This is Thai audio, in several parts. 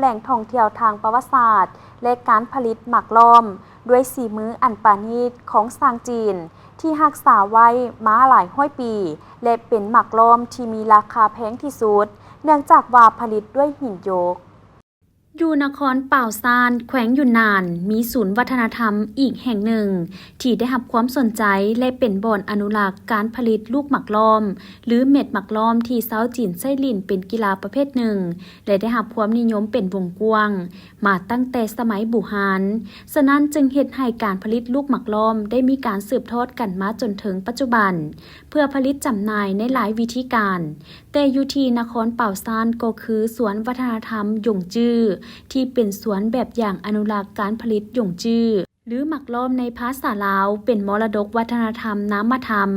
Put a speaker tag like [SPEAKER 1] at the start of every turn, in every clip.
[SPEAKER 1] แหล่งท่องเที่ยวทางประวัติศาสตร์และการผลิตหมากล้อมด้วยสีมืออันปราณีตของชาวจีนที่รักษาไว้มาหลายร้อยปีและเป็นหมากล้อมที่มีราคาแพงที่สุดเนื่องจากว่าผลิตด้วยหินหยกอยู่นครป่าวซานแขวงยุนนานมีศูนย์วัฒนธรรมอีกแห่งหนึ่งที่ได้รับความสนใจและเป็นบ่อนอนุรักษ์การผลิตลูกหมากล้อมหรือเม็ดหมากล้อมที่ชาวจีนใช้เล่นเป็นกีฬาประเภทหนึ่งและได้รับความนิยมเป็นวงกว้างมาตั้งแต่สมัยบูฮานฉะนั้นจึงเฮ็ดให้การผลิตลูกหมากล้อมได้มีการสืบทอดกันมาจนถึงปัจจุบันเพื่อผลิตจำหน่ายในหลายวิธีการแต่อยู่ที่นครป่าวซานก็คือสวนวัฒนธรรมหยงจื้อที่เป็นสวนแบบอย่างอนุรักษ์การผลิตหยงจื้อหรือหมักล้อมในภาษาลาวเป็นมรดกวัฒนธรรมนามธรรม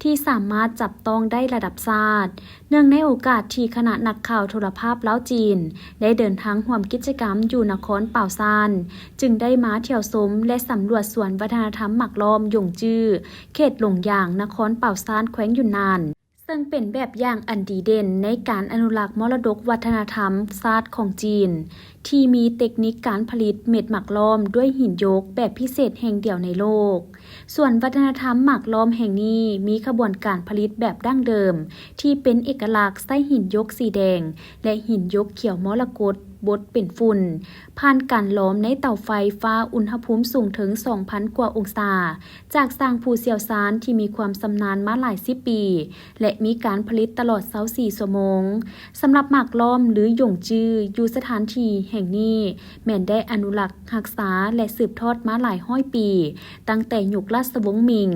[SPEAKER 1] ที่สามารถจับต้องได้ระดับชาติเนื่องในโอกาสที่คณะนักข่าวโทรภาพลาวจีนได้เดินทางร่วมกิจกรรมอยู่นครป่าวซานจึงได้มาเที่ยวชมและสำรวจสวนวัฒนธรรมหมักล้อมหยงจื้อเขตหลงหยางนครป่าวซานแขวงยุนนานซึ่งเป็นแบบอย่างอันดีเด่นในการอนุรักษ์มรดกวัฒนธรรมศาสตร์ของจีนที่มีเทคนิคการผลิตเม็ดหมากล้อมด้วยหินหยกแบบพิเศษแห่งเดียวในโลกส่วนวัฒนธรรมหมากล้อมแห่งนี้มีขบวนการผลิตแบบดั้งเดิมที่เป็นเอกลักษณ์ใช้หินหยกสีแดงและหินหยกเขียวมรกตบดเป็นฝุ่นผ่านการล้อมในเตาไฟฟ้าอุณหภูมิสูงถึง 2,000 กว่าองศาจากสร้างผู้เชี่ยวชาญที่มีความชำนาญมาหลายสิบปีและมีการผลิตตลอด24 ชั่วโมงสำหรับหมากล้อมหรือหยงจื้ออยู่สถานที่แห่งนี้แม้นได้อนุรักษ์รักษาและสืบทอดมาหลายร้อยปีตั้งแต่ยุคราชวงศ์มิง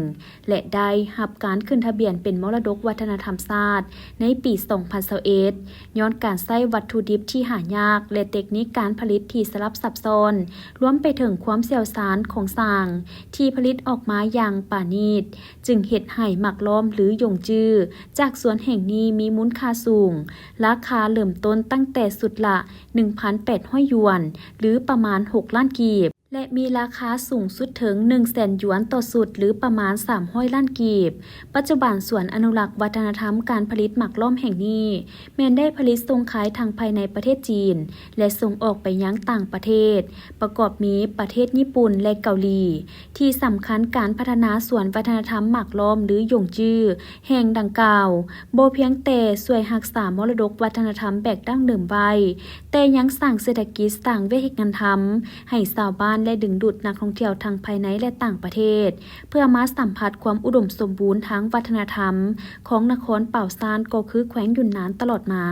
[SPEAKER 1] และได้รับการขึ้นทะเบียนเป็นมรดกวัฒนธรรมชาติในปี 2021 ย้อนการใช้วัตถุดิบที่หายากและเทคนิคการผลิตที่สลับซับซ้อนรวมไปถึงความเชี่ยวชาญของช่างที่ผลิตออกมาอย่างปราณีตจึงเฮ็ดให้หมากล้อมหรือหยงจื้อจากสวนแห่งนี้มีมูลค่าสูงราคาเริ่มต้นตั้งแต่สุดละ 1,800 หยวนหรือประมาณ 6 ล้านกีบและมีราคาสูงสุดถึง 100,000 หยวนต่อสุดหรือประมาณ 300 ล้านกีบปัจจุบันสวนอนุรักษ์วัฒนธรรมการผลิตหมากล้อมแห่งนี้แม้นได้ผลิตส่งขายทางภายในประเทศจีนและส่งออกไปยังต่างประเทศประกอบมีประเทศญี่ปุ่นและเกาหลีที่สำคัญการพัฒนาสวนวัฒนธรรมหมากล้อมหรือหยงจื้อแห่งดังกล่าวบ่เพียงแต่ช่วยรักษามรดกวัฒนธรรมแบบดั้งเดิมไว้แต่ยังสร้างเศรษฐกิจสร้างเวทีการทำให้ชาวบ้านและดึงดูดนักท่องเที่ยวทั้งภายในและต่างประเทศเพื่อมาสัมผัสความอุดมสมบูรณ์ทางวัฒนธรรมของนครป่าวซานก็คือแขวงยุนนานตลอดมา